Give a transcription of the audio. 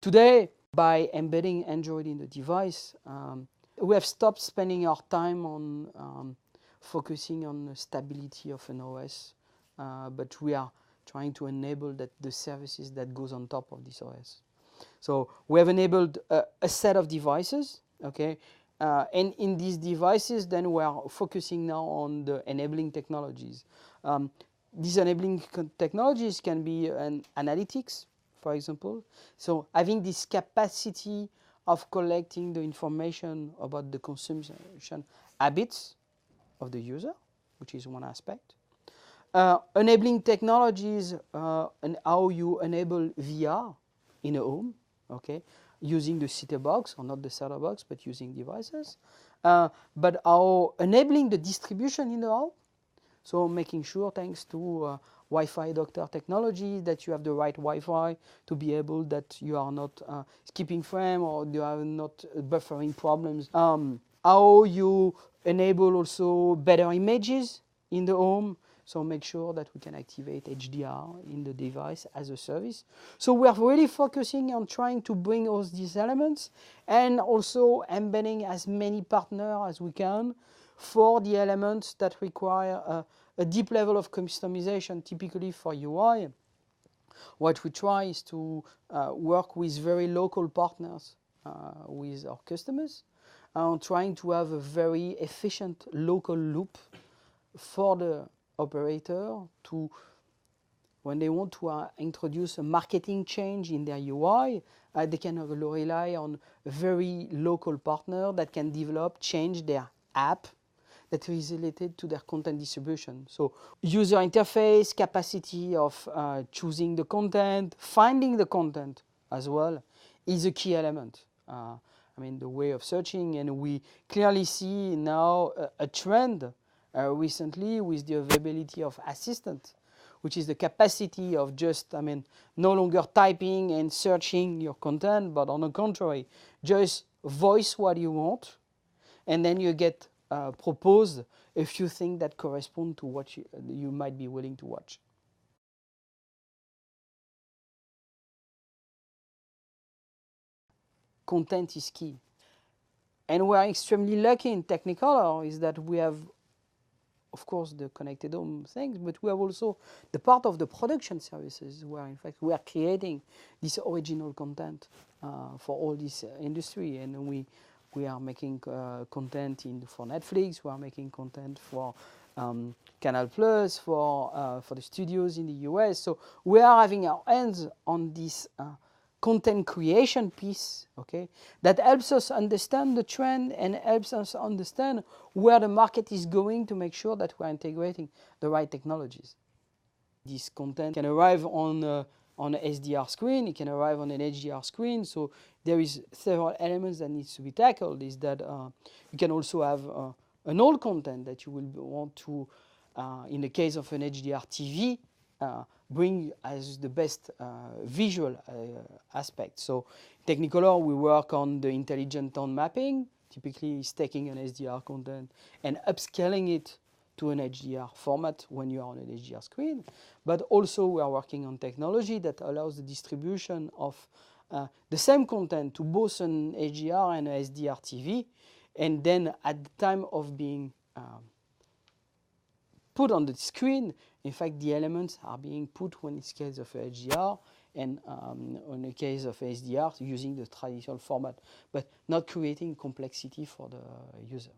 Today, by embedding Android in the device, we have stopped spending our time on focusing on the stability of an OS, but we are trying to enable the services that goes on top of this OS. So we have enabled a set of devices, okay? And in these devices, then we are focusing now on the enabling technologies. These enabling technologies can be an analytics, for example. So having this capacity of collecting the information about the consumption habits of the user, which is one aspect. Enabling technologies and how you enable VR in a home, okay, using the CT box, or not the SATA box, but using devices. But how enabling the distribution in the home, so making sure, thanks to Wi-Fi doctor technology, that you have the right Wi-Fi to be able that you are not skipping frame or you are not buffering problems. How you enable also better images in the home, so make sure that we can activate HDR in the device as a service. So we are really focusing on trying to bring all these elements and also embedding as many partners as we can for the elements that require a deep level of customization, typically for UI. What we try is to work with very local partners with our customers, trying to have a very efficient local loop for the operator to, when they want to introduce a marketing change in their UI, they can rely on a very local partner that can develop, change their app that is related to their content distribution. So user interface, capacity of choosing the content, finding the content as well is a key element. I mean, the way of searching, and we clearly see now a trend recently with the availability of assistant, which is the capacity of just, I mean, no longer typing and searching your content, but on the contrary, just voice what you want, and then you get proposed a few things that correspond to what you might be willing to watch. Content is key. And we are extremely lucky in Technicolor is that we have, of course, the connected home things, but we have also the part of the production services where, in fact, we are creating this original content for all this industry. And we are making content for Netflix, we are making content for Canal Plus, for the studios in the US. So we are having our hands on this content creation piece, okay, that helps us understand the trend and helps us understand where the market is going to make sure that we're integrating the right technologies. This content can arrive on an SDR screen, it can arrive on an HDR screen, so there is several elements that needs to be tackled. Is that you can also have an old content that you will want to, in the case of an HDR TV, bring as the best visual aspect. So Technicolor, we work on the intelligent tone mapping. Typically, it's taking an SDR content and upscaling it to an HDR format when you are on an HDR screen. But also we are working on technology that allows the distribution of the same content to both an HDR and a SDR TV. And then at the time of being put on the screen, in fact, the elements are being put when it's case of HDR and in the case of SDR using the traditional format, but not creating complexity for the user.